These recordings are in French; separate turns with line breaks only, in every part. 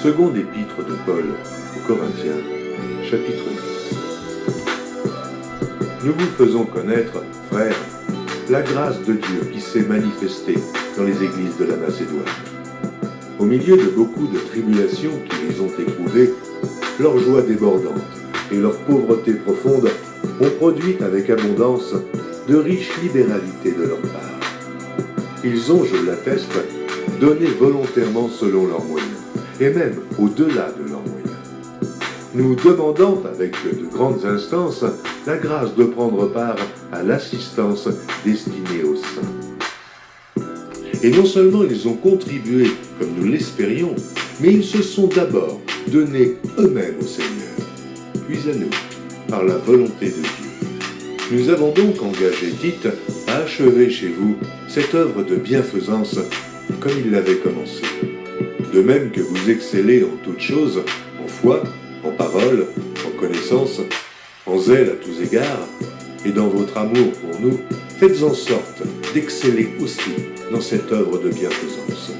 Seconde épître de Paul aux Corinthiens, chapitre 10. Nous vous faisons connaître, frères, la grâce de Dieu qui s'est manifestée dans les églises de la Macédoine. Au milieu de beaucoup de tribulations qui les ont éprouvées, leur joie débordante et leur pauvreté profonde ont produit avec abondance de riches libéralités de leur part. Ils ont, je l'atteste, donné volontairement selon leurs moyens, et même au-delà de leurs moyens, nous demandant avec de grandes instances la grâce de prendre part à l'assistance destinée aux saints. Et non seulement ils ont contribué comme nous l'espérions, mais ils se sont d'abord donnés eux-mêmes au Seigneur, puis à nous, par la volonté de Dieu. Nous avons donc engagé Tite à achever chez vous cette œuvre de bienfaisance comme il l'avait commencé. De même que vous excellez en toutes choses, en foi, en parole, en connaissance, en zèle à tous égards, et dans votre amour pour nous, faites en sorte d'exceller aussi dans cette œuvre de bienfaisance.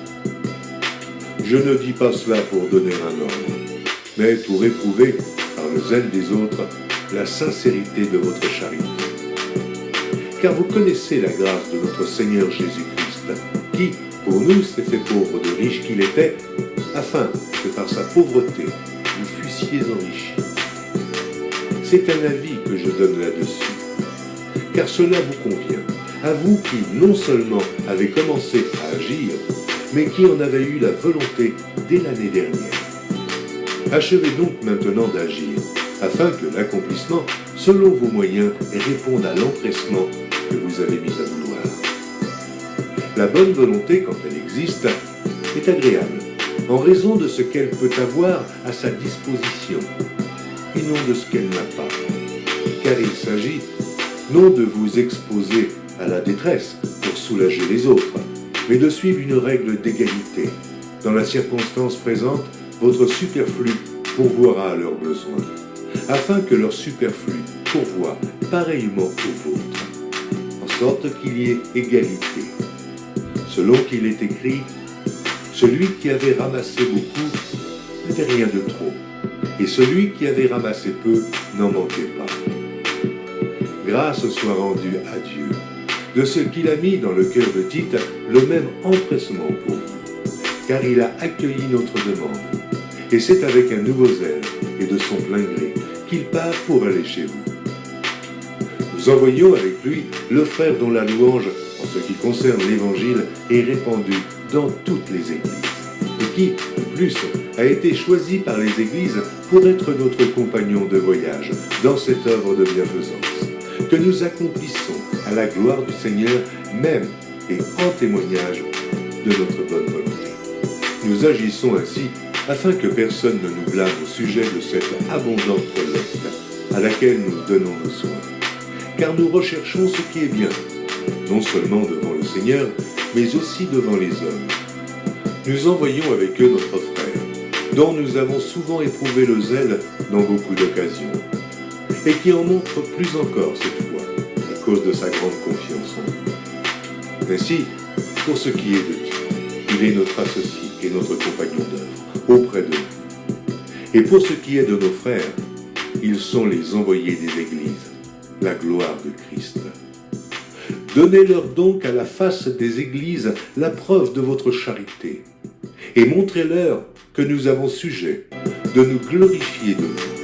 Je ne dis pas cela pour donner un ordre, mais pour éprouver, par le zèle des autres, la sincérité de votre charité. Car vous connaissez la grâce de notre Seigneur Jésus-Christ, qui, pour nous, s'est fait pauvre de riche qu'il était, afin que par sa pauvreté, vous fussiez enrichis. C'est un avis que je donne là-dessus, car cela vous convient, à vous qui non seulement avez commencé à agir, mais qui en avez eu la volonté dès l'année dernière. Achevez donc maintenant d'agir, afin que l'accomplissement, selon vos moyens, réponde à l'empressement que vous avez mis à vouloir. La bonne volonté, quand elle existe, est agréable, en raison de ce qu'elle peut avoir à sa disposition, et non de ce qu'elle n'a pas. Car il s'agit non de vous exposer à la détresse pour soulager les autres, mais de suivre une règle d'égalité. Dans la circonstance présente, votre superflu pourvoira à leurs besoins, afin que leur superflu pourvoie pareillement au vôtre, en sorte qu'il y ait égalité. Selon qu'il est écrit, celui qui avait ramassé beaucoup n'avait rien de trop, et celui qui avait ramassé peu n'en manquait pas. Grâce soit rendue à Dieu, de ce qu'il a mis dans le cœur de Tite le même empressement pour vous, car il a accueilli notre demande, et c'est avec un nouveau zèle et de son plein gré qu'il part pour aller chez vous. Nous envoyons avec lui le frère dont la louange, en ce qui concerne l'Évangile, est répandue dans toutes les églises, et qui, de plus, a été choisi par les églises pour être notre compagnon de voyage dans cette œuvre de bienfaisance, que nous accomplissons à la gloire du Seigneur même et en témoignage de notre bonne volonté. Nous agissons ainsi afin que personne ne nous blâme au sujet de cette abondante collecte à laquelle nous donnons nos soins, car nous recherchons ce qui est bien, non seulement devant le Seigneur, mais aussi devant les hommes. Nous envoyons avec eux notre frère, dont nous avons souvent éprouvé le zèle dans beaucoup d'occasions, et qui en montre plus encore cette fois, à cause de sa grande confiance en nous. Ainsi, pour ce qui est de Dieu, il est notre associé et notre compagnon d'œuvre, auprès de nous. Et pour ce qui est de nos frères, ils sont les envoyés des églises, la gloire de Christ. Donnez-leur donc à la face des églises la preuve de votre charité, et montrez-leur que nous avons sujet de nous glorifier de vous,